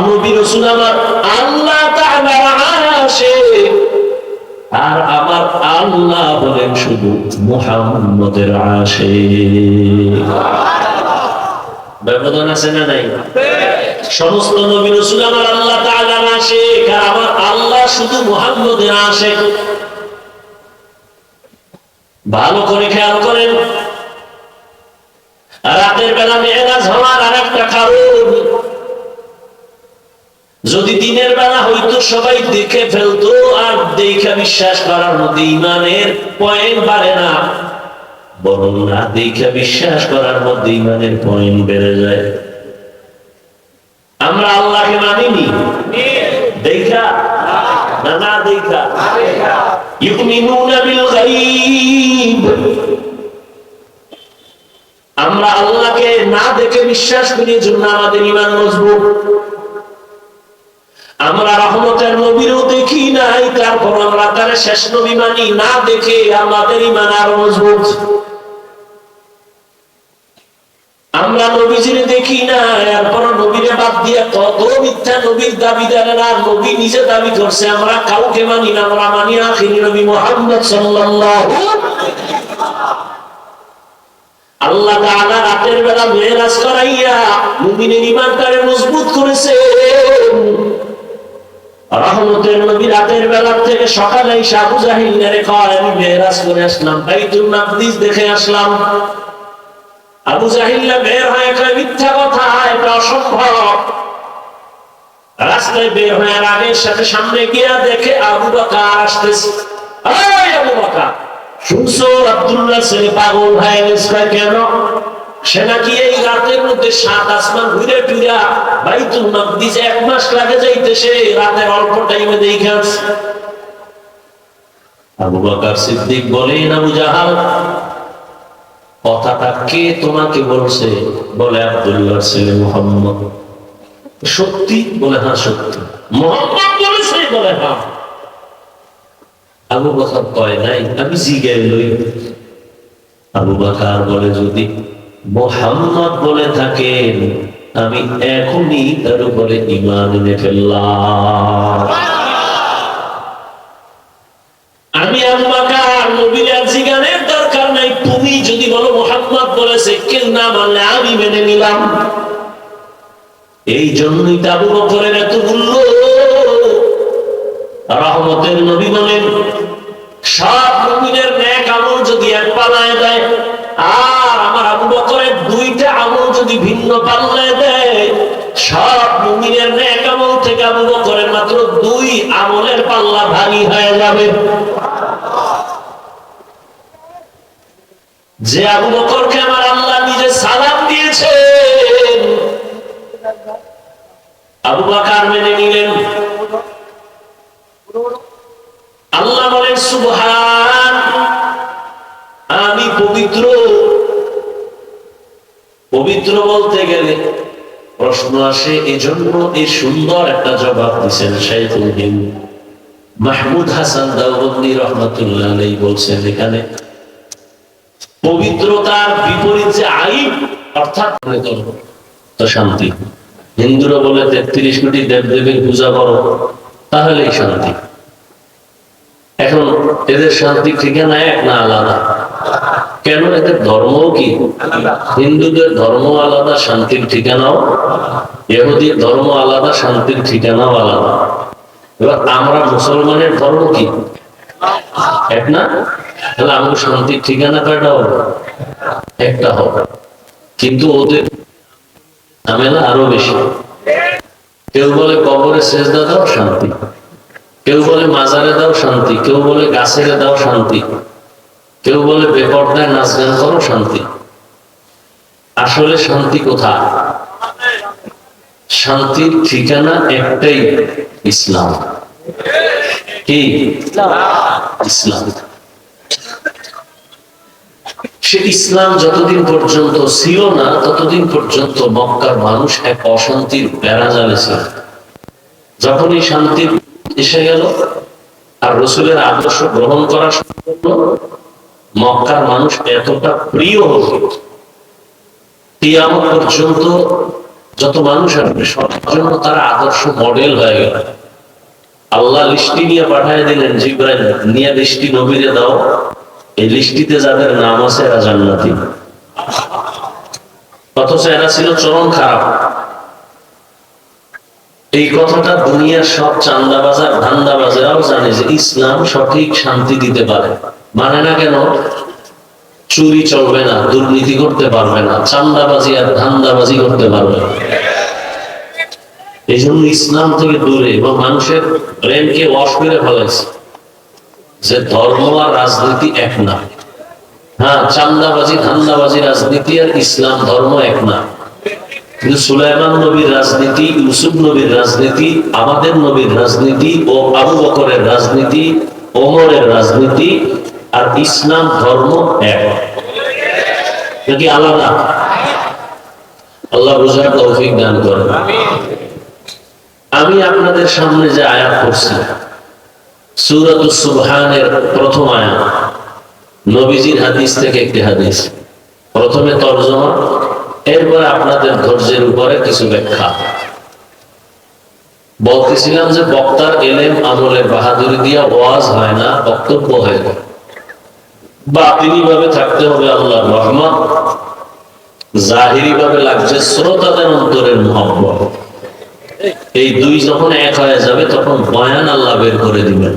নবী রাসূল আমার আল্লাহ তাআলার আশিক, আর আমার আল্লাহ বলেন শুধু মুহাম্মদের আশিক। ব্যবধান আছে না নাই? সমস্ত নবী রাসূল আমার আল্লাহ তাআলার আশিক, আর আমার আল্লাহ শুধু মুহাম্মদের আশিক। ভালো করে খেয়াল করেন, রাতের বেলা মেরাজ হওয়ার আরেকটা কারণ, যদি দিনের বেলা হইতো সবাই দেখে ফেলতো, আর দেখে বিশ্বাস করার মধ্যে ইমানের পয়েন্ট বাড়ে না, বরং না দেখে বিশ্বাস করার মধ্যে ইমানের পয়েন্ট বেড়ে যায়। আমরা আল্লাহকে মানিনি দেখা না, না দেখা। ইউমিনুনা বিল গায়ব, আমরা আল্লাহকে না দেখে বিশ্বাস করি, জন্য আমাদের ঈমান মজবুত। আমরা রহমতের নবীরও দেখি নাই, তারপর আমরা তার শেষ নবী মানি না দেখে, আমাদের ঈমান আরো মজবুত। আমরা নবীজিরে দেখি না, এরপর নবীরে বাদ দিয়ে কত মিথ্যা নবীর দাবিদারেরা নবী নিজে দাবি করছে। আমরা কাউকে মানি না, আমরা মানি আখিরি নবী মুহাম্মদ সাল্লাল্লাহু। আল্লাহ তাআলা রাতের বেলা মেরাজ করাইয়া মুমিনের ঈমানটারে মজবুত করেছে। রহমতের নবী রাতের বেলা থেকে সকালে এসে আবু জাহিলের কয় আমি মেরাজ করে আসলাম, বাইতুল মাকদিস দেখে আসলাম। আবু জাহিল বের হয়ে কয় মিথ্যা কথা, এটা অসম্ভব। রাস্তায় বের হয়ে আগের সাথে সামনে গিয়া দেখে আবু বকর আসতেছে। এই আবু বকর, শুনছো আব্দুল্লাহ ছেলে পাগল হয়ে গেছে? কেন? সে নাকি এই রাতের মধ্যে 7 আসমান ঘুরে ফিরা বাইতুল মাকদিস 1 মাস লাগে যাইতেছে, রাতের অল্প টাইমে দেখে আসছে। আবু বকর সিদ্দিক বলেন, আবু জাহাল কথাটা কে তোমাকে বলছে? বলে আব্দুল্লাহর ছেলে মুহাম্মদ। সত্যি? বলে হ্যাঁ সত্যি। মুহাম্মদ বলেছে? বলে হ্যাঁ। আবু বকর কয় নাই, আমি জিজ্ঞাসা লই। আবু বকর বলে যদি মুহাম্মদ বলে থাকেন, আমি এখনই তার উপরে ঈমান এনে ফেললাম। আমি আবু বকর নবীর জিজ্ঞাসার দরকার নাই, তুমি যদি বলো মুহাম্মদ বলেছে, কেউ না মানলে আমি মেনে নিলাম। এই জন্যই তো আবু বকরের এত মূল্য। রহমতের নবী বলেন সব মুমিনের নেক আমল যদি এক পাল্লায় দেয়, আর আমার আবু বকরের 2টা আমল যদি ভিন্ন পাল্লায় দেয়, সব মুমিনের নেক আমল থেকে আবু বকরের মাত্র 2 আমলের পাল্লা ভারী হয়ে যাবে। যে আবু বকরকে আমার আল্লাহ নিজে সালাম দিয়েছেন, আবু বকর মেনে নিলেন। আল্লাহ বলেন সুবহান, আমি পবিত্র। পবিত্র বলতে গেলে প্রশ্ন আসে, এজন্য এই সুন্দর একটা জবাব দিচ্ছেন শাইখুল হিন্দ মাহমুদ হাসান দেওবন্দি রাহমাতুল্লাহ আলাইহি বলছেন, এখানে পবিত্রতার বিপরীত যে আইব, অর্থাৎ তো শান্তি। হিন্দুরা বলে 33 কোটি দেবদেবীর পূজা করো, তাহলেই শান্তি। এখন এদের শান্তি ঠিকানা এক না আলাদা? কেন? এদের ধর্ম কি? হিন্দুদের ধর্ম আলাদা, শান্তির ঠিকানাও। ইহুদির ধর্ম আলাদা, শান্তির ঠিকানাও আলাদা। এবার আমরা মুসলমানের ধর্ম কি? এক না? তাহলে আমাদের শান্তির ঠিকানা কয়টা হবে? একটা হবে। কিন্তু ওদের ঝামেলা আরো বেশি। কেউ বলে কবরে সেজদা দাও, শান্তি। কেউ বলে মাজারে দাও, শান্তি। কেউ বলে গাছেরে দাও, শান্তি। কেউ বলে বেপরদায় নাচ গান করো, শান্তি। আসলে শান্তি কোথায়? শান্তির ঠিকানা একটাই, ইসলাম। কি? ইসলাম। সে ইসলাম যতদিন পর্যন্ত ছিল না, ততদিন পর্যন্ত মক্কার মানুষ এক অশান্তির বেড়াজালে ছিল। যখনই শান্তি এসে গেল আর রাসূলের আদর্শ গ্রহণ করা শুরু করলো, মক্কার মানুষ এতটা প্রিয় হল, কিয়ামত পর্যন্ত যত মানুষ আসবে সবার জন্য তারা আদর্শ মডেল হয়ে গেল। আল্লাহ লিস্টি নিয়ে পাঠিয়ে দিলেন, জিবরাইল নিয়ে লিস্টি নবীরে দাও, এই লিস্টিতে যাদের নাম আছে এরা জান্নাতি। অথচ এরা ছিল চরম খারাপ। এই কথাটা দুনিয়ার সব চান্দাবাজার ধান্দাবাজেরাও জানে যে ইসলাম সঠিক শান্তি দিতে পারে। মানে না কেন? চুরি চলবে না, দুর্নীতি করতে পারবে না, চান্দাবাজি আর ধান্দাবাজি করতে পারবে না। এই জন্য ইসলাম থেকে দূরে এবং মানুষের ব্রেনকে ওয়াশ করে ফেলাইছে যে ধর্ম আর রাজনীতি এক না। হ্যাঁ, চান্দাবাজি ধান্দাবাজি রাজনীতি আর ইসলাম ধর্ম এক না। কিন্তু সুলাইমান নবীর রাজনীতি, ইউসুফ নবীর রাজনীতি, আমাদের নবীর রাজনীতি ও আবু বকরের রাজনীতি, ওমরের রাজনীতি আর ইসলাম ধর্ম এক নাকি আলাদা? আল্লাহ বুঝার তৌফিক দান করেন। আমি আপনাদের সামনে যে আয়াত পড়ছি সূরাতুস সুবহানের প্রথম আয়াত, নবীজির হাদিস থেকে একটি হাদিস। প্রথমে তরজমা, এরপরে আপনাদের ধৈর্যের উপরে কিছু ব্যাখ্যা। বলতেছিলাম যে বক্তার এলেম আমলে বাহাদুরি দিয়া ওয়াজ হয় না, বক্তব্য হয় না। বাতিনি ভাবে থাকতে হবে আল্লাহর রহমত, জাহিরি ভাবে লাগছে শ্রোতাদের অন্তরের মুহাব্বত। এই দুই যখন এক হয়ে যাবে তখন বয়ান আল্লাহ বের করে দিবেন।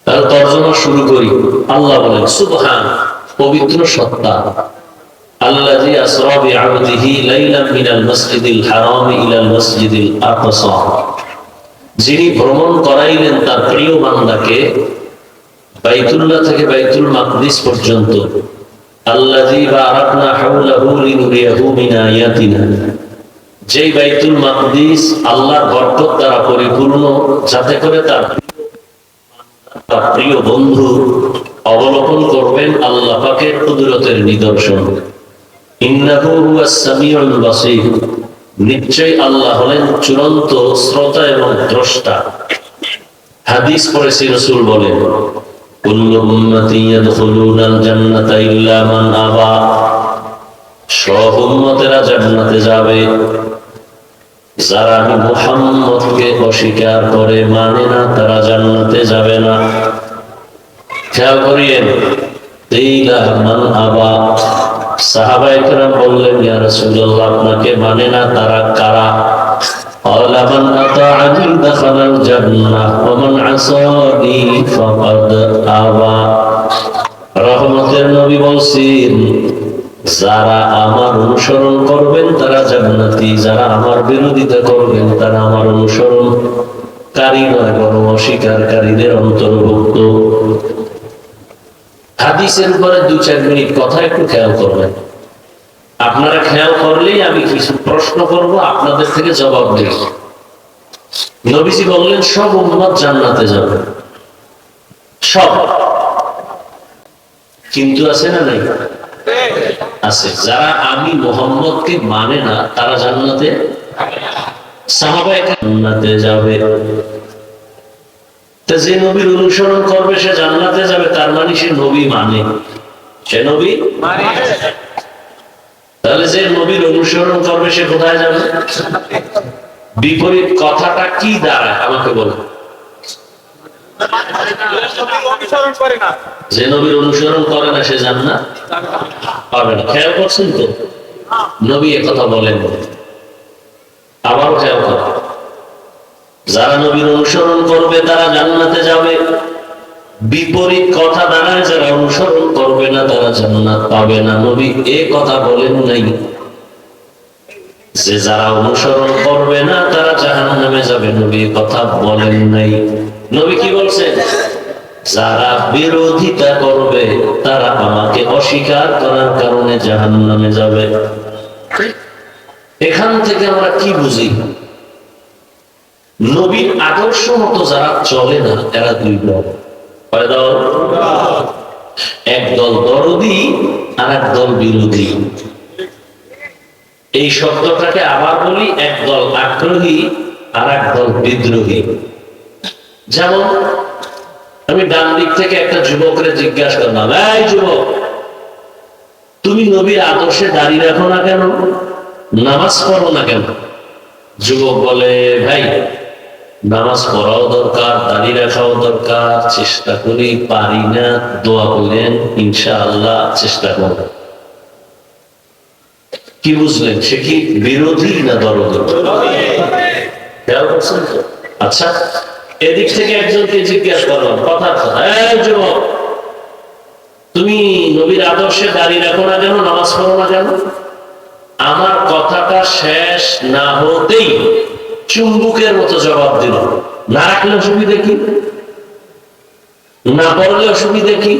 তাহলে তরজমা শুরু করি। আল্লাহ বলেন সুবহান, পবিত্র সত্তা, আল্লাযী আসরা বিআবদিহি লাইলাম মিনাল মাসজিদিল হারাম ইলাল মাসজিদিল আকসা, যিনি ভ্রমণ করাইলেন তার প্রিয় বান্দাকে বাইতুল্লাহ থেকে বাইতুল মাকদিস পর্যন্ত। আল্লাযী বারাকনা হাওলাহু লিনুরিয়াহু মিন আয়াতিনা, যেই বাইতুল মাকদিস আল্লাহর বরকত দ্বারা পরিপূর্ণ, যাতে করে তার প্রিয় বন্ধু অবলোকন করবেন আল্লাহ পাকের কুদরতের নিদর্শন। ইন্নাহু হুয়াস সামিউল বাসীর, নিশ্চয়ই আল্লাহ হলেন চূড়ান্ত শ্রোতা এবং দ্রষ্টা। হাদিস পড়েছি, রাসূল বলেন কুল্লু উম্মতি ইয়াদখুলুনাল জান্নাতা ইল্লা মান আবা, সব উম্মতেরা জান্নাতে যাবে, যারা আমি মুহাম্মদকে অস্বীকার করে মানে না তারা জান্নাতে যাবে না। খেয়াল করিয়েন, ইল্লা মান আবা। সাহাবায়ে কেরাম বললেন ইয়া রাসূলুল্লাহ, আপনাকে মানে না তারা কারা? ক্বালা মান আতাআনি দাখালাল জান্নাহ ওয়া মান আসানি ফাকাদ আবা। রহমতের নবী বলছেন, যারা আমার অনুসরণ করবেন তারা জান্নাতি, যারা আমার বিরোধিতা করবেন তারা আমার অনুসরণকারী নয় বরং অস্বীকারীদের অন্তর্ভুক্ত। হাদিসের উপরে 2-4 মিনিট কথা একটু খেয়াল করবেন। আপনারা খেয়াল করলেই আমি কিছু প্রশ্ন করব, আপনাদের থেকে জবাব দেব। নবীজি বললেন সব উম্মত জান্নাতে যাবে, সব। কিন্তু আছে না নাই? আছে। যারা আমি মুহাম্মদকে মানে না তারা জান্নাতে, সাহাবায়ে জান্নাতে যাবে। তা যে নবীর অনুসরণ করবে সে জান্নাতে যাবে, তার মানে সে নবী মানে, সে নবী মানে। তাহলে যে নবীর অনুসরণ করবে সে কোথায় যাবে? বিপরীত কথাটা কি দাঁড়ায় আমাকে বলুন। যে নবীর অনুসরণ করে না সে জান্নাত পাবে না। খেয়াল করছেন তো? নবী একথা বলেন। আবারও খেয়াল করেন, যারা নবীর অনুসরণ করবে তারা জান্নাতে যাবে। বিপরীত কথা দাঁড়ায়, যারা অনুসরণ করবে না তারা জান্নাত পাবে না। নবী এ কথা বলেন নাই যে যারা অনুসরণ করবে না তারা জাহান্নামে যাবে, নবী এ কথা বলেন নাই। নবী কি বলছেন? যারা বিরোধিতা করবে তারা আমাকে অস্বীকার করার কারণে জাহান্নামে যাবে। এখান থেকে আমরা কি বুঝি? নবীর আদর্শ মতো যারা চলে না এরা দুই দল। কয় দল? এক দল দরদি আর এক দল বিরোধী। এই শব্দটাকে আবার বলি, এক দল আগ্রহী আর এক দল বিদ্রোহী। যেমন আমি ডান দিক থেকে একটা যুবকরে জিজ্ঞাসা করলাম, এই যুবক, তুমি নবীর আদর্শে দাঁড়িয়ে রাখো না কেন? নামাজ পড়ো না কেন? যুবক বলে, ভাই নামাজ পড়াও দরকার, দাড়ি রাখাও দরকার, চেষ্টা করি, পারি না, দোয়া করেন, ইনশাআল্লাহ চেষ্টা করব। কি বুঝলেন, সে কি বিরোধী না দরদি? খেয়াল করছেন তো? আচ্ছা, এদিক থেকে একজনকে জিজ্ঞাসা করলাম, কথার কথা, যুবক তুমি নবীর আদর্শে দাঁড়িয়ে রাখো না কেন, নামাজ পড়ো না কেন? আমার কথাটা শেষ না হতেই চুম্বুকের মতো জবাব দিল, না রাখলে অসুবিধা কি, না পড়লে অসুবিধা কি?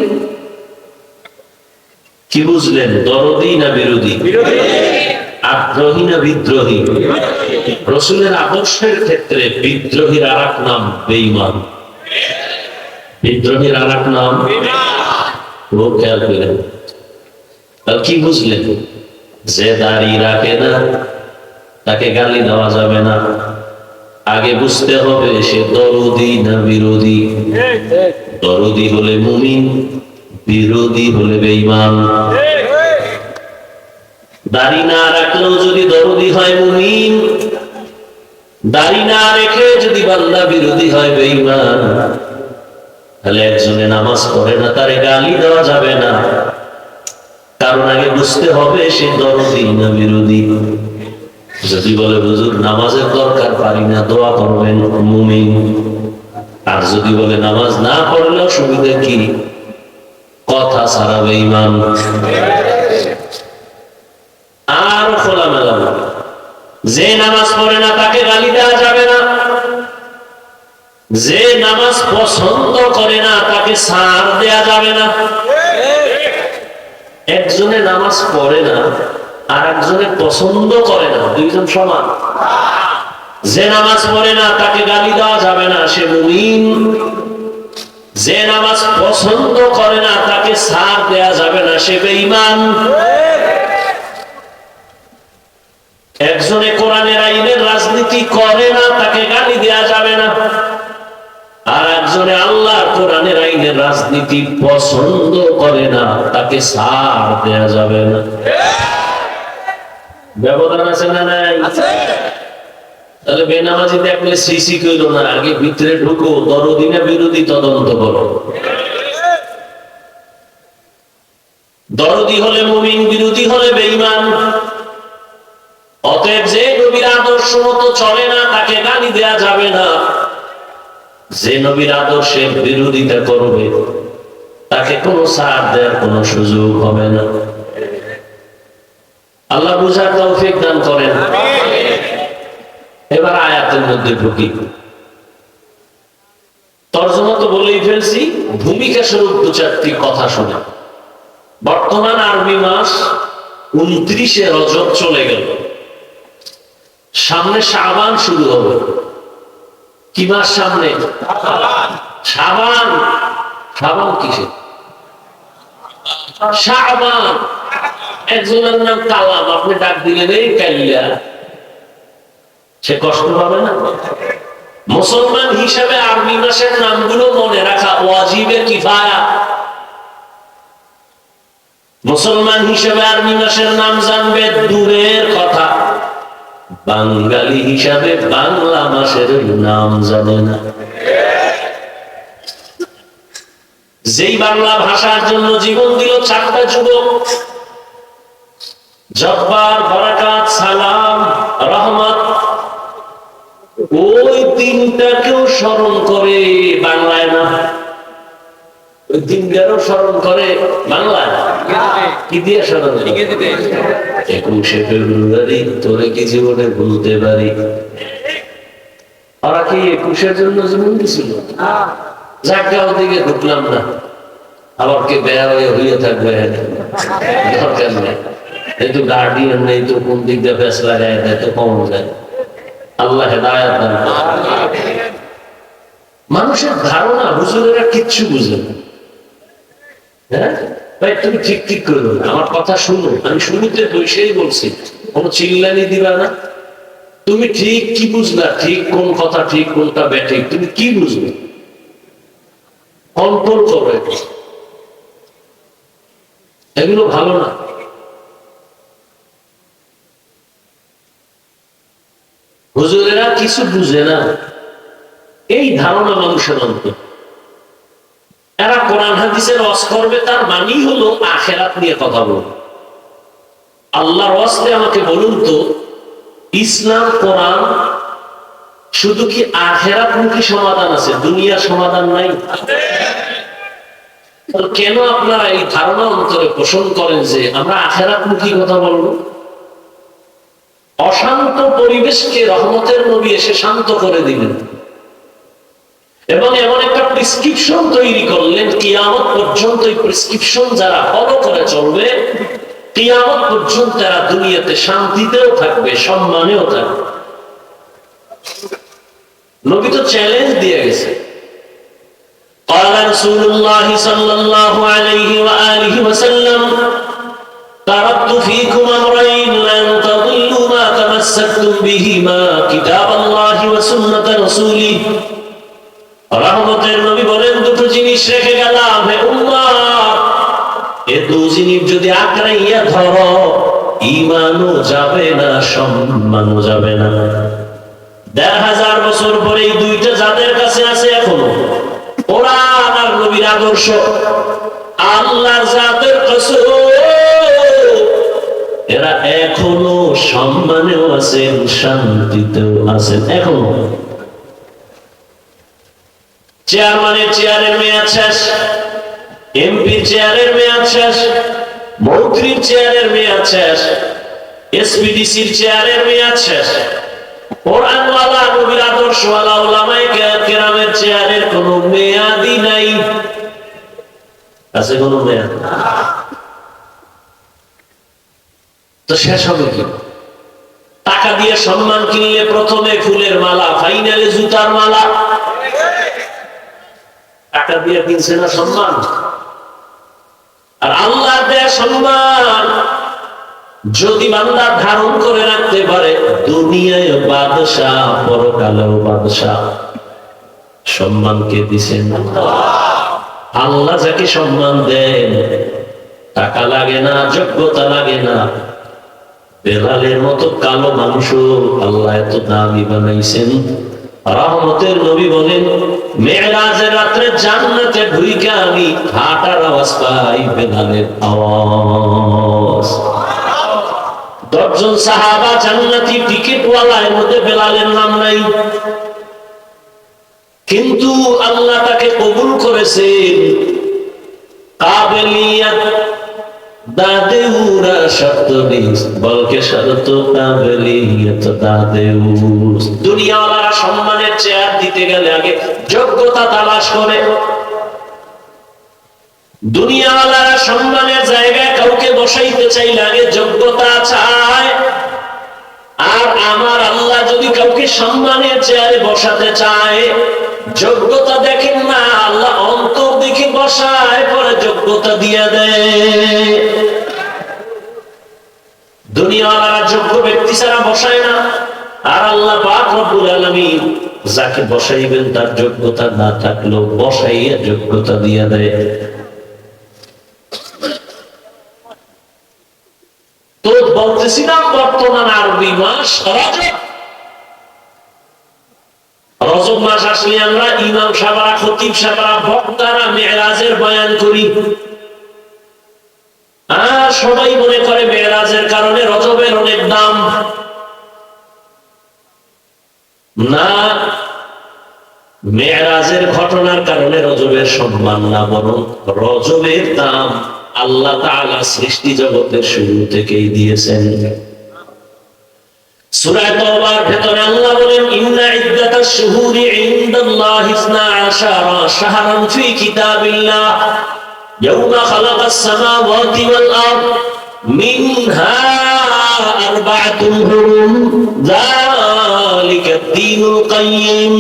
কি বুঝলেন, দরদি না বিরোধী? আগ্রহী না বিদ্রোহী? রাসূলের আদর্শের ক্ষেত্রে বিদ্রোহীর আর এক নাম বেঈমান। বিদ্রোহীর আর এক নাম ও খেয়াল করেন। তাহলে কি বুঝলেন, যে দাঁড়িয়ে রাখে না তাকে গালি দেওয়া যাবে না। আগে বুঝতে হবে সে দরদি না বিরোধী। দরদি হলে মুমিন, বিরোধী হলে বেঈমান। দাড়ি না রাখলেও যদি দরদি হয় মুমিন, দাড়ি না রেখে যদি বান্দা বিরোধী হয় বেঈমান, তাহলে একজনে নামাজ পড়ে না তারে গালি দেওয়া যাবে না, কারণ আগে বুঝতে হবে সে দরদি না বিরোধী। যদি বলে হুজুর নামাজের দরকার, পারি না, দোয়া করবেন, মুমিন। আর যদি বলে নামাজ না পড়লে অসুবিধা কি, কথা ছাড়া বেঈমান। আর খোলামেলা বলে, যে নামাজ পড়ে না তাকে গালি দেওয়া যাবে না, যে নামাজ পছন্দ করে না তাকে ছাড় দেয়া যাবে না। একজনে নামাজ পড়ে না আর একজনে পছন্দ করে না, দুইজন সমান? যে নামাজ পড়ে না তাকে গালি দেওয়া যাবে না, সে মুমিন। যে নামাজ পছন্দ করে না তাকে ছাড় দেয়া যাবে না, সে বেঈমান। একজনে কোরআনের আইনের রাজনীতি করে না তাকে গালি দেয়া যাবে না, আর একজনে আল্লাহর কোরআনের আইনের রাজনীতি পছন্দ করে না তাকে ছাড় দেয়া যাবে না। ব্যবধান আছে না নাই? তাহলে বেনামাজি দেখলে সিসি কইলো না, আগে ভিতরে ঢুকো, দরদি না বিরোধী তদন্ত করো। দরদি হলে মুমিন, বিরোধী হলে বেঈমান। অতএব যে নবীর আদর্শ মতো চলে না তাকে গালি দেয়া যাবে না, যে নবীর আদর্শের বিরোধিতা করবে তাকে কোনো ছাড় দেওয়ার কোনো সুযোগ হবে না। আল্লাহ বুঝার তৌফিক দান করেন। এবার আয়াতের মধ্যে ঢুকি। তরজমা তো বলেই ফেলছি, ভূমিকা স্বরূপ দু চারটি কথা শোনা। বর্তমান আরবি মাস 29শে রজব চলে গেল, সামনে শাবান শুরু হবে। কি মাস সামনে? শাবান। শাবান কিসে? শাবান। একজনের নাম কালাম, আপনি ডাক দিলেন এই কালিয়া, সে কষ্ট পাবে না? মুসলমান হিসাবে আরবি মাসের নামগুলো মনে রাখা ওয়াজিবে কিফায়া। মুসলমান হিসাবে আরবি মাসের নাম জানবে দূরের কথা, বাঙালি হিসাবে বাংলা মাসের নাম জানে না। যেই বাংলা ভাষার জন্য জীবন দিল চারটা যুবক, জব্বার, বারাকাত, সালাম, রহমত, ওই দিনটাকেও স্মরণ করে বাংলায় না, ওই দিনটারও স্মরণ করে বাংলায়। কি দিয়ে স্মরণ? 21শে ফেব্রুয়ারি তোরে কি জীবনে ভুলতে পারি। ওরা কি 21-এর জন্য জীবন দিছিল? জায়গাও দিকে ঢুকলাম না, আবার কে বেয়া হয়ে থাকবে, দরকার নেই। এই তো গার্ডিয়ান নেই, তো কোন দিক দিয়ে বেশ লাগায় দেয় তো কম যায়। আল্লাহ হেদায়েত দান করেন। মানুষের ধারণা হুজুরেরা কিচ্ছু বুঝে না। হ্যাঁ ভাই, তুমি ঠিক ঠিক করো, আমার কথা শুনো, আমি শুরুতে বসেই বলছি, কোনো চিল্লানি দিবা না। তুমি ঠিক কি বুঝলা, ঠিক কোন কথা ঠিক কোনটা ব্যাঠিক, তুমি কি বুঝবে, কন্ট্রোল করো। এগুলো ভালো না। হুজুরেরা কিছু বুঝে না, এই ধারণা মানুষের অন্তর। এরা কোরআন হাদিসের ওয়াজ করবে, তার মানেই হলো আখিরাত নিয়ে কথা বলবে। আল্লাহর ওয়াস্তে আমাকে বলুন তো, ইসলাম কোরআন শুধু কি আখিরাত মুখী সমাধান আছে, দুনিয়ার সমাধান নাই? কেন আপনারা এই ধারণা অন্তরে পোষণ করেন যে আমরা আখিরাত মুখী কথা বলবো? অশান্ত পরিবেশকে রহমতের নবী এসে শান্ত করে দিলেন এবং এমন একটা প্রেসক্রিপশন তৈরি করলেন, কিয়ামত পর্যন্ত এই প্রেসক্রিপশন যারা ফলো করে চলবে, কিয়ামত পর্যন্ত তারা দুনিয়াতে শান্তিতেও থাকবে, সম্মানেও থাকবে। নবী তো চ্যালেঞ্জ দিয়ে গেছে। قال رسول الله صلى الله عليه وآله وسلم تركت فيكم أمرين لن تضلوا ما تمسكتم بهما كتاب الله وسنة رسوله। রহমতের নবী বলেন, দুটো জিনিস রেখে গেলাম হে উম্মত, এ দু জিনিস যদি আঁকড়াইয়া ধরো, ঈমানও যাবে না, সম্মানও যাবে না। ১,৫০০ বছর পরে এই দুইটা যাদের কাছে আছে এখনো, কোরআন আর নবীর আদর্শ, আল্লাহর জাতের কসম, এরা এখনো সম্মানেও আছেন, শান্তিতেও আছেন এখনো। চেয়ারম্যানের চেয়ারের মেয়াদ শেষ, এমপির চেয়ারের মেয়াদ শেষ, মন্ত্রীর চেয়ারের মেয়াদ শেষ, এসপিডিসির চেয়ারের মেয়াদ শেষ, কোরআনওয়ালা নবীর আদর্শওয়ালা উলামায়ে কেরামের চেয়ারের কোনো মেয়াদই নাই। আছে কোনো মেয়াদ? তো শেষ হবে কি? টাকা দিয়ে সম্মান কিনলে প্রথমে ফুলের মালা, ফাইনালে জুতার মালা। টাকা দিয়ে কিনছে না সম্মান, আর আল্লাহর দেয়া সম্মান যদি বান্দা ধারণ করে রাখতে পারে, দুনিয়ায় বাদশাহ, পরকালেও বাদশাহ। সম্মানকে দিছেন আল্লাহ, যাকে সম্মান দেন টাকা লাগে না, যোগ্যতা লাগে না। বেলালের মতো কালো মানুষও আল্লাহ এত দামি বানাইছেন। রহমতের নবী বলেন, মেরাজের রাত্রে জান্নাতে ঢুইকা আমি হাঁটার আওয়াজ পাই, বেলালের আওয়াজ। ১০ জন সাহাবা জান্নাতি টিকিটওয়ালা, এর মধ্যে বেলালের নাম নাই, কিন্তু আল্লাহ তাকে কবুল করেছেন। কাবেলিয়াত দাদেউরা শর্ত দিস, বলকে শর্ত কাবেলিয়াত দাদেউস। দুনিয়াওয়ালারা সম্মানের চেয়ার দিতে গেলে আগে যোগ্যতা তালাশ করে। দুনিয়াওয়ালারা সম্মানের জায়গায় কাউকে বসাইতে চাইলে আগে যোগ্যতা চায়। আর আমার আল্লাহ যদি কাউকে সম্মানের চেয়ারে বসাতে চায়, যোগ্যতা দেখেন না, আল্লাহ অন্তর দেখে বসায়, পরে যোগ্যতা দিয়ে দেয়। দুনিয়াওয়ালারা যোগ্য ব্যক্তি ছাড়া বসায় না, আর আল্লাহ পাক রব্বুল আলামিন যাকে বসাইবেন তার যোগ্যতা না থাকলেও বসাইয়া যোগ্যতা দিয়ে দেয়। তো বলতেছিলাম, বর্তমান আরবি মাস রজব। রজব মাস আসলে আমরা ইমাম সাহেবরা, খতিব সাহেবরা, বক্তারা মেরাজের বয়ান করি, আর সবাই মনে করে মেরাজের কারণে রজবের অনেক দাম। না, মেরাজের ঘটনার কারণে রজবের সম্মান না, বরং রজবের দাম আল্লাহ তাআলা সৃষ্টি জগতের শুরু থেকেই দিয়েছেন। সূরা তাওবার ভেতরে আল্লাহ বলেন, ইন্না ইদ্দাতাশ শুহুরি ইনদাল্লাহি 12 শাহরান ফি কিতাবিল্লাহ ইয়াওমা খালাকাস সামাওয়াতি ওয়াল আরদ মিনহা আরবা'তুন হুরুম যালিকাদ দীনুল কাইয়্যিম।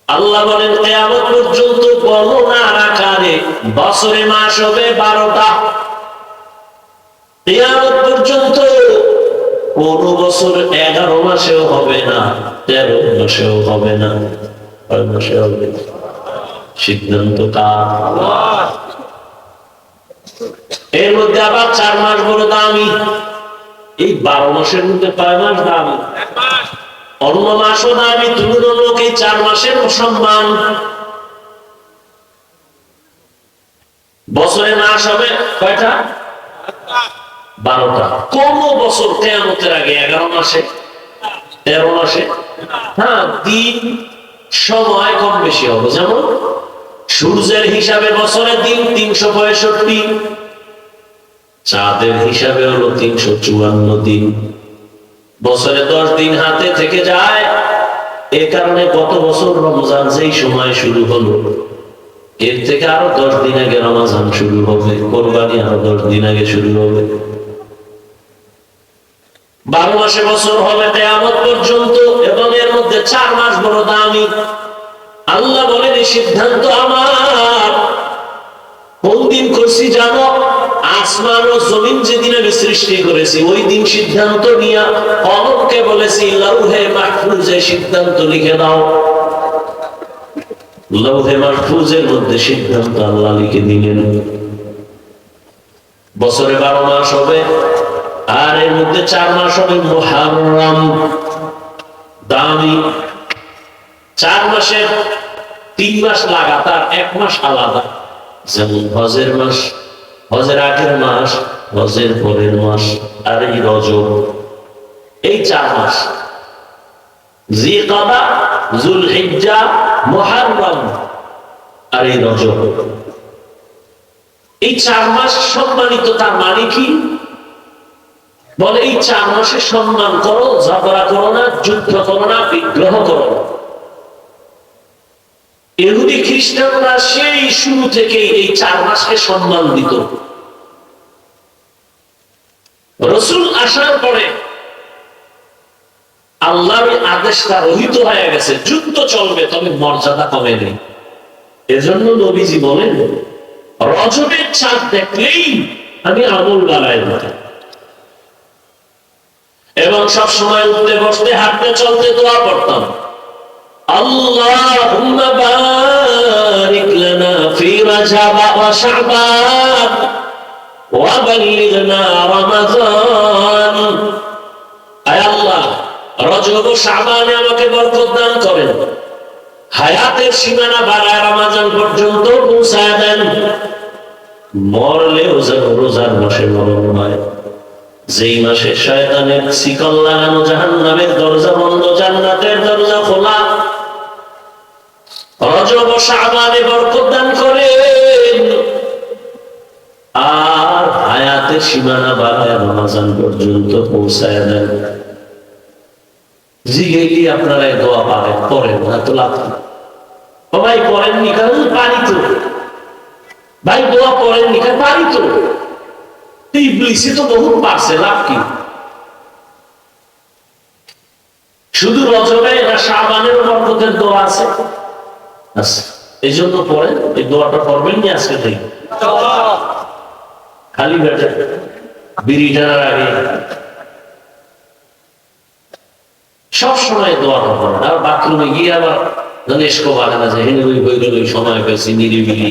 আল্লাহ বলেন, কিয়ামত পর্যন্ত গণনার আকারে বছরে মাস হবে 12টা। কিয়ামত পর্যন্ত কোন বছর 11 মাসেও হবে না, 13 মাসেও হবে না, 6 মাসে হবে না। সিদ্ধান্ত কার? এর মধ্যে আবার 4 মাস বড় দামি। এই 12 মাসের মধ্যে কয় মাস দাম? অন্য মাসও দামি, তুলনামূলক এই 4 মাসের সম্মান। বছরে মাস হবে কয়টা? 12টা। কোন বছর কিয়ামতের আগে 11 মাসে 13 মাসে? হ্যাঁ, দিন সময় কম বেশি হবে। যেমন সূর্যের হিসাবে বছরের দিন 365, চাঁদের হিসাবে হলো 354 দিন। বছরে 10 দিন হাতে থেকে যায়। এ কারণে গত বছর রমজান যেই সময় শুরু হলো, এর থেকে আরো 10 দিন আগে রমজান শুরু হবে, কোরবানি আরো 10 দিন আগে শুরু হবে। 12 মাসে বছর হবে কিয়ামত পর্যন্ত, এবং এর মধ্যে 4 মাস বড় দামি। আল্লাহ বলেন এই সিদ্ধান্ত আমার। কোন দিন করছি জানো? আসমান ও জমিন যেদিন আমি সৃষ্টি করেছি ওই দিন সিদ্ধান্ত নিয়া কলমকে বলেছি লাউহে মাহফুজে সিদ্ধান্ত লিখে দাও। লাউহে মাহফুজের মধ্যে সিদ্ধান্ত আল্লাহ লিখে দিলেন। বছরে 12 মাস হবে, আর এর মধ্যে 4 মাস হবে মুহররম, দামি। 4 মাসের 3 মাস লাগাতার, 1 মাস আলাদা। যেমন হজের মাস, হজের আগের মাস, হজের পরের মাস, আর এই রজব। এই 4 মাস, জিলকাদা, যুলহিজ্জা, মুহররম আর এই রজব। এই 4 মাস সম্মানিত। তার মানে কি? বলে এই 4 মাসে সম্মান করো, ঝগড়া করো না, যুদ্ধ করো না, বিগ্রহ করো না। ইহুদি খ্রিস্টানরা সেই শুরু থেকে এই 4 মাসকে সম্মান দিত। রাসূল আসার পরে আল্লাহর আদেশটা রহিত হয়ে গেছে। যুদ্ধ চলবে, তবে মর্যাদা কমে নেই। এজন্য নবীজি বলেন রজবের চাঁদ দেখলেই আমি আমল বাড়াই দিতাম, এবং সব সময় উঠতে বসতে হাঁটতে চলতে দোয়া করতাম, আল্লাহুম্মা বারিক লানা ফি রাজাব ওয়া শাবান ওয়া বাল্লিগনা রমাদান। আয় আল্লাহ, রজব ও শাবানে আমাকে বরকত দান করেন, হায়াতের সীমানা বাড়ায় রমজান পর্যন্ত পৌঁছায় দেন। মরলেও যেন রোজার মাসে মরণ হয়, যেই মাসে শয়তানের শিকল লাগানো, জাহান্নামের দরজা বন্ধ, জান্নাতের দরজা খোলা। রজব ও শাবানে বরকত দান করেন, আর হায়াতের সীমানা বাড়ায় রমজান পর্যন্ত পৌঁছায় দেন। জিগেলি আপনারা এই দোয়া পারেন, পড়েন না তো লাভ নেই। ভাই পড়েননি কারণ পারি তো, ভাই দোয়া পড়েননি কারণ পারি তো। ইবলিসে তো বহুত পারছে, লাভ কি? শুধু রজবে না শাবানের বরকতের দোয়া আছে? আচ্ছা, এই জন্য পড়েন, এই দোয়াটা করবেন নি আজকে থেকে। খালি বেটে বিড়ি টানার আগে সব সময় দোয়া করবেন। আর বাথরুমে গিয়ে আবার এসকো বাগানা যায়, হেনে ওই বই ওই সময় পেয়েছি নিরিবিলি।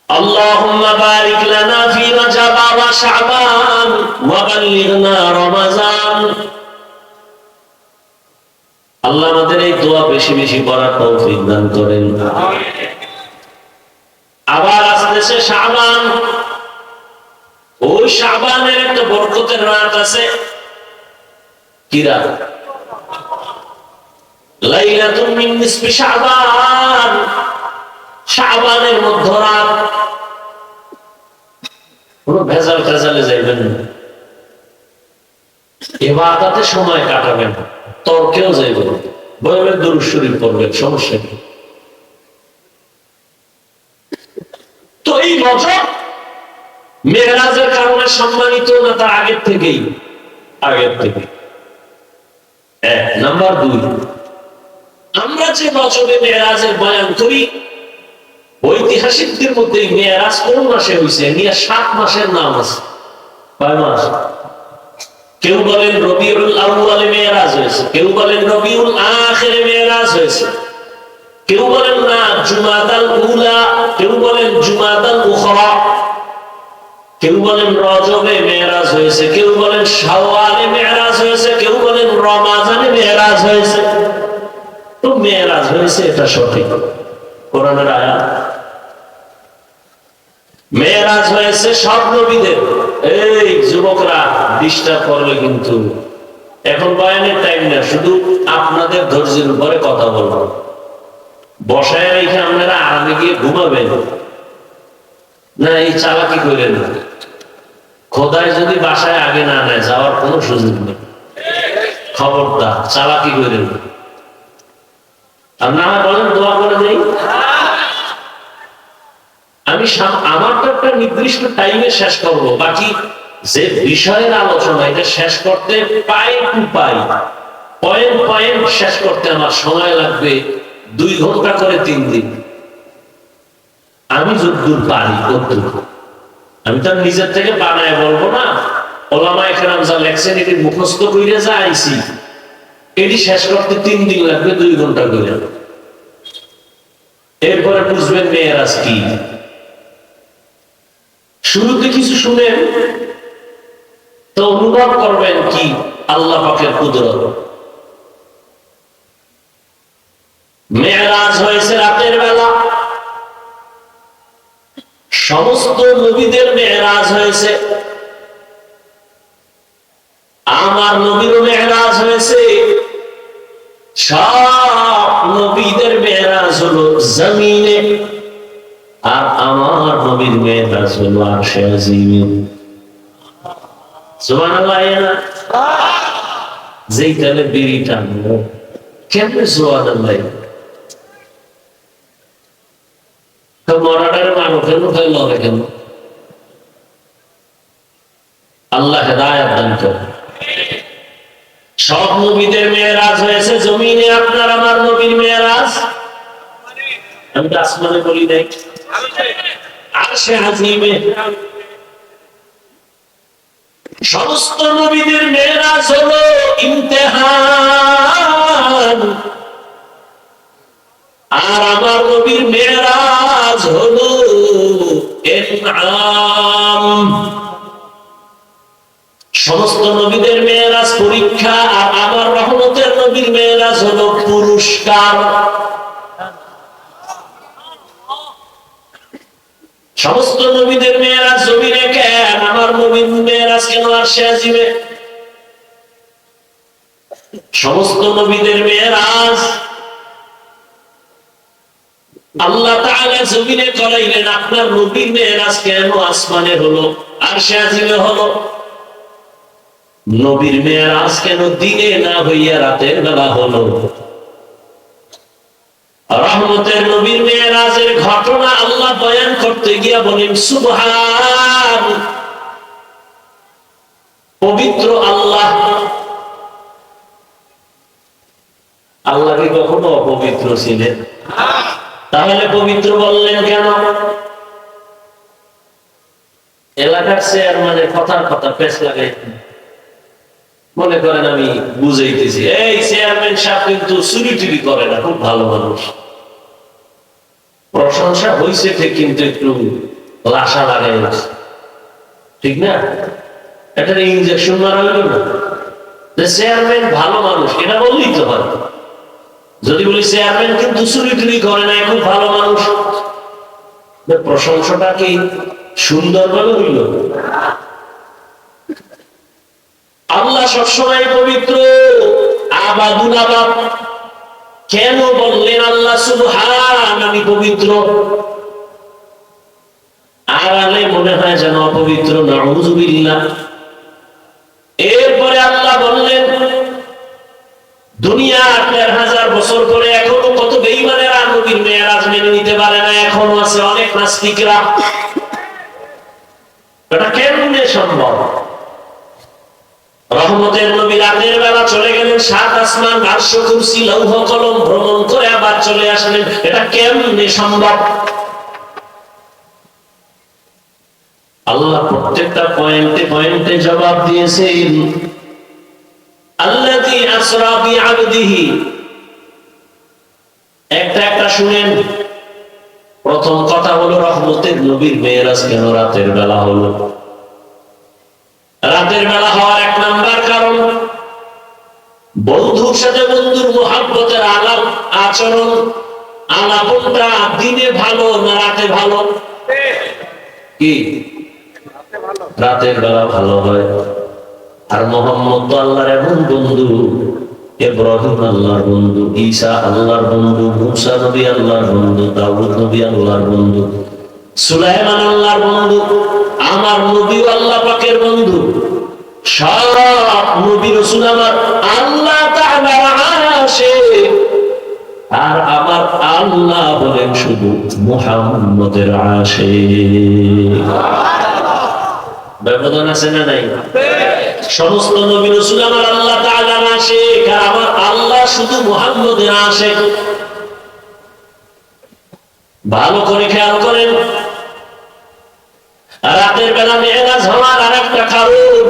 আল্লাহুম্মা বারিক লানা ফি রাজাব ওয়া শাবান ওয়া বাল্লিগনা রমাজান। আল্লাহ আমাদের এই দোয়া বেশি বেশি পড়ার তৌফিক দান করেন। আবার আসতেছে শাবান। ওই শাবানের একটা বরকতের রাত আছে। কি রাত? লাইলাতুন মিন নিসফি শাবান, শাবানের মধ্যরাত। কোনো ভেজাল ভেজালে যাইবেন না, ইবাদতে সময় কাটাবেন, তর্কেও যাইবেন, বইবেন, দুরূদ শরীফ পড়বেন, সমস্যা নেই। তো এই রজব মেরাজের কারণে সম্মানিত না, তার আগের থেকেই? আগের থেকে। 1 নাম্বার 2, আমরা যে রজবে মেরাজের বয়ান করি, ঐতিহাসিকদের মধ্যে মেরাজ কোন মাসে হয়েছে নিয়ে 7 মাসের নাম আছে। কয় মাস? কেউ বলেন রবিউল আউয়ালে মেরাজ হয়েছে, কেউ বলেন রবিউল আখিরে মেরাজ হয়েছে, কেউ বলেন না জুমাদাল উলা, কেউ বলেন জুমাদাল উখরা। কেউ বলেন রজবে মেরাজ হয়েছে, কেউ বলেন শাওয়ালে মেরাজ হয়েছে, কেউ বলেন রমাজানে মেরাজ হয়েছে। তো মেরাজ হয়েছে এটা সঠিক কোরআনের আয়াত। মেরাজ হয়েছে সব নবীদের। এই যুবকরা ডিস্টার্ব করলে কিন্তু, এখন বয়ানের টাইম না, শুধু আপনাদের ধৈর্যের উপরে কথা বলবো। বসায় রেখে আপনারা আরামে গিয়ে ঘুমাবেন না, এই চালাকি করেন না। খোদায় যদি বাসায় আগে না নেয়, যাওয়ার কোনো সুযোগ নেই। খবরদার চালাকি করেন না। আর না বলেন দোয়া করে দেই। আমি আমারটা একটা নির্দিষ্ট টাইমে শেষ করব, বাকি যে বিষয়ের আলোচনা এটা শেষ করতে পাই টু পাই, পয়েন্ট পয়েন্ট শেষ করতে আমার সময় লাগবে 2 ঘন্টা করে 3 দিন। আমি যতদূর পারি ততদূর। আমি তো নিজের থেকে বানায় বলবো না। ওলামায়ে কেরাম যা লেখছেন এটি মুখস্থ কইরে যা আইছি, এটি শেষ করতে 3 দিন লাগবে 2 ঘন্টা করে। এরপরে বুঝবেন মেরাজ কি। শুরুতে কিছু শুনেন তো অনুভব করবেন কি আল্লাহ পাকের কুদরত। মেরাজ হয়েছে রাতের বেলা। সমস্ত নবীদের মেরাজ হয়েছে, আমার নবীরও মেরাজ হয়েছে। সব নবীদের মেরাজ হলো জমিনে, আর আমার নবীর মেরাজ হলো আরশে আজিমে। সুবহানাল্লাহ। যেই তালে বিড়ি টানলো কেমনে সুবহানাল্লাহ। তো মরাটার মানো কেন, লড়ে কেন? আল্লাহ হেদায়েত দান করেন। সব নবীদের মেরাজ হয়েছে জমিনে, আপনার আমার নবীর মেরাজ আমি তো আসমানে বলি নাই, আরশে আজিমে। সমস্ত নবীদের মেরাজ হলো ইমতিহান, আর আমার নবীর মেরাজ হলো ইনআম। সমস্ত নবীদের মেরাজ পরীক্ষা, আর আমার রহমতের নবীর মেরাজ হলো পুরস্কার। সমস্ত নবীদের মেরাজ জমিনে কেন, আমার নবীর মেরাজ কেন আরশে আজিমে? সমস্ত নবীদের মেরাজ আল্লাহ তাআলা জমিনে করাইলেন, আপনার নবীর মেরাজ কেন আসমানে হলো, আরশে আজিমে হলো? নবীর মেরাজ কেন দিনে না হইয়া রাতের বেলা হলো? রহমতের নবীর মেরাজের ঘটনা আল্লাহ বয়ান করতে গিয়া বলেন সুবহান, পবিত্র আল্লাহ। আল্লাহ কি কখনো অপবিত্র ছিলেন? তাহলে পবিত্র বললেন কেন? এলাকার চেয়ারম্যানের কথার কথা পেছ লাগাই মনে করেন আমি বুঝাইতেছি, এই চেয়ারম্যান সাহেব কিন্তু চুরি টুরি করে না, খুব ভালো মানুষ। প্রশংসা হয়েছে ঠিক, কিন্তু একটু লাশা লাগাই, ঠিক না? এটা ইনজেকশন মারা হইল না যে চেয়ারম্যান ভালো মানুষ, এটা বললেই তো হয়। যদি বলি চেয়ারম্যান কিন্তু চুরি টুরি করে না, খুব ভালো মানুষ, প্রশংসাটা কি সুন্দরভাবে হইল? আল্লাহ সবসময় পবিত্র, আবাদুল আবাদ। কেন বললেন আল্লাহ সুবহান, আমি পবিত্র? আড়ালে মনে হয় যেন অপবিত্র, নাউযুবিল্লাহ। এরপরে আল্লাহ বললেন, দুনিয়া ১৩,০০০ বছর পরে এখনো কত বেঈমানেরা নবীর মেরাজ মেনে নিতে পারে না, এখনো আছে অনেক নাস্তিকরা। এটা কেমনে সম্ভব? রহমতের নবী রাতের বেলা চলে গেলেন ৭ আসমান, আরশ, কুরসি, লৌহ কলম ভ্রমণ করে আবার চলে আসলেন, এটা কেমনে সম্ভব? আল্লাহ প্রত্যেকটা পয়েন্টে পয়েন্টে জবাব দিয়েছেন। আল্লাযী আসরা বিআবদিহি, একটা একটা শুনেন। প্রথম কথা হলো রহমতের নবীর মেরাজ কেন রাতের বেলা হলো? রাতের বেলা হওয়ার এক নাম্বার কারণ বন্ধুর সাথে বন্ধুর মুহাব্বতের আলাপ আচরণ। আলাপনটা দিনে ভালো না রাতে ভালো? কি রাতের বেলা ভালো হয়। আর মোহাম্মদ তো আল্লাহর এমন বন্ধু, ইব্রাহিম আল্লাহর বন্ধু, ঈসা আল্লাহর বন্ধু, মুসা নবী আল্লাহর বন্ধু, দাউদ নবী আল্লাহর বন্ধু, সুলাইমান আল্লাহর বন্ধু, আমার নবীও আল্লাহ পাকের বন্ধু। সব নবী রাসূল আমার আল্লাহ তাআলার আশিক, আর আমার আল্লাহ বলেন শুধু মুহাম্মদের আশিক। ব্যবধান আছে না নাই? সমস্ত নবী রাসূল আমার আল্লাহ তাআলার আশিক, আর আমার আল্লাহ শুধু মুহাম্মদের আশিক। ভালো করে খেয়াল করেন, রাতের বেলা মেরাজ হওয়ার আরেকটা কারণ,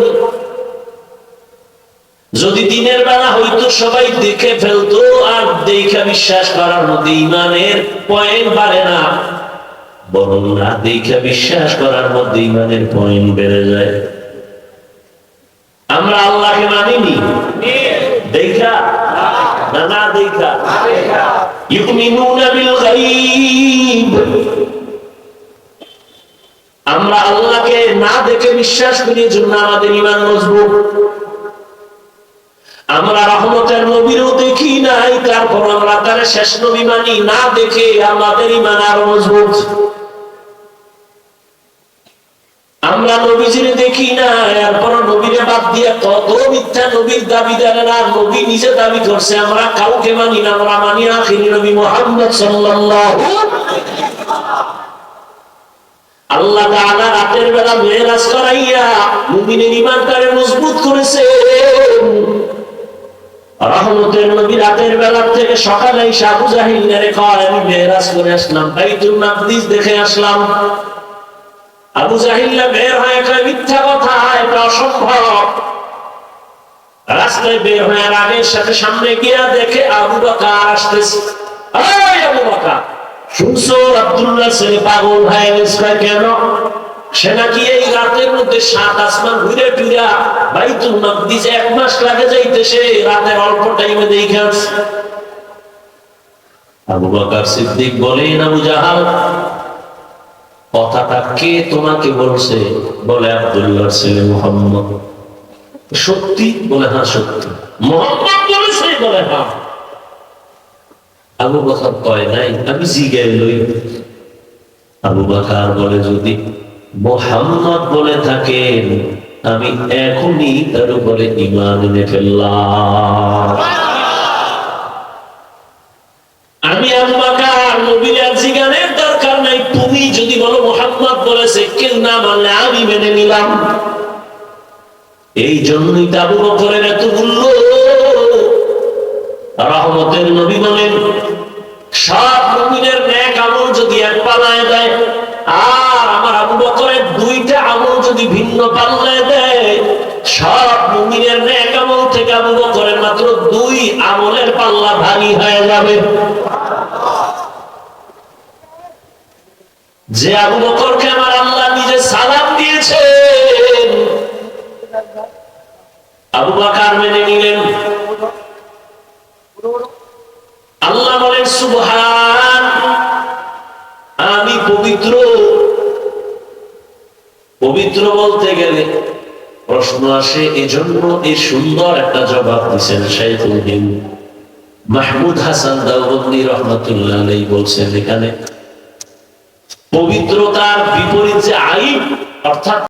যদি দিনের বেলা হয়তো সবাই দেখে ফেলতো, আর দেখা বিশ্বাস করার মধ্যে ইমানের পয়েন্ট বাড়ে না, বরং না দেখা বিশ্বাস করার মধ্যে ইমানের পয়েন্ট বেড়ে যায়। আমরা আল্লাহকে মানিনি দেখা না, না দেখা। ইউমিনুনা বিল গায়ব, আমরা আল্লাহকে না দেখে বিশ্বাস করি, জন্য আমাদের ঈমান মজবুত। আমরা রহমতের নবীরও দেখি নাই, তারপর আমরা তার শেষ নবী মানি না দেখে, আমাদের ঈমান আরো মজবুত। আমরা নবীজিরে দেখি না, এরপর নবীরে বাদ দিয়ে কত মিথ্যা নবীর দাবিদারেরা নবী নিজে দাবি করছে, আমরা কাউকে মানি না, আমরা মানি আখিরি নবী মুহাম্মদ সাল্লাল্লাহু। আল্লাহ তাআলা রাতের বেলা মেরাজ করাইয়া মুমিনের ঈমানটারে মজবুত করেছে। রহমতের নবী রাতের বেলা থেকে সকালে এসে আবু জাহিলের কয় আমি মেরাজ করে আসলাম, বাইতুল মাকদিস দেখে আসলাম। আবু জাহিল বের হয়ে কয় মিথ্যা কথা, এটা অসম্ভব। রাস্তায় বের হয়ে আগের সাথে সামনে গিয়া দেখে আবু বকর আসতেছে। এই আবু বকর, শুনছো আব্দুল্লাহ ছেলে পাগল হয়ে গেছে? কেন? সে নাকি এই রাতের মধ্যে 7 আসমান ঘুরে ফিরা বাইতুল মাকদিস 1 মাস লাগে যাইতেছে, রাতের অল্প টাইমে দেখে আসছে। আবু বকর সিদ্দিক বলেন, আবু জাহাল কথাটা কে তোমাকে বলছে? বলে আব্দুল্লাহর ছেলে মুহাম্মদ। সত্যি? বলে হ্যাঁ সত্যি। মুহাম্মদ বলেছে? বলে হ্যাঁ। আবু বকর কয় নাই, আমি জিজ্ঞাসা লই। আবু বকর বলে যদি মুহাম্মদ বলে থাকেন, আমি এখনই তার উপরে ঈমান এনে ফেললাম। আমি আবু বকর নবীর জিজ্ঞানের দরকার নাই, তুমি যদি বলো মুহাম্মদ বলেছে, কেউ না মানলে আমি মেনে নিলাম। এই জন্যই তো আবু বকরের এত মূল্য। রহমতের নবী বলেন, সব মুমিনের নেক আমল যদি এক পাল্লায় দেয়, আর আমার আবু বকরের 2টা আমল যদি ভিন্ন পাল্লায় দেয়, সব মুমিনের নেক আমল থেকে আবু বকরের মাত্র 2 আমলের পাল্লা ভারী হয়ে যাবে। যে আবু বকরকে আমার আল্লাহ নিজে সালাম দিয়েছেন, আবু বকর মেনে নিলেন। আল্লাহ বলেন সুবহান, আমি পবিত্র। পবিত্র বলতে গেলে প্রশ্ন আসে, এজন্য এই সুন্দর একটা জবাব দিচ্ছেন শাইখুল হিন্দ মাহমুদ হাসান দেওবন্দি রহমাতুল্লাহ আলাইহি বলছেন, এখানে পবিত্রতার বিপরীত যে আইব, অর্থাৎ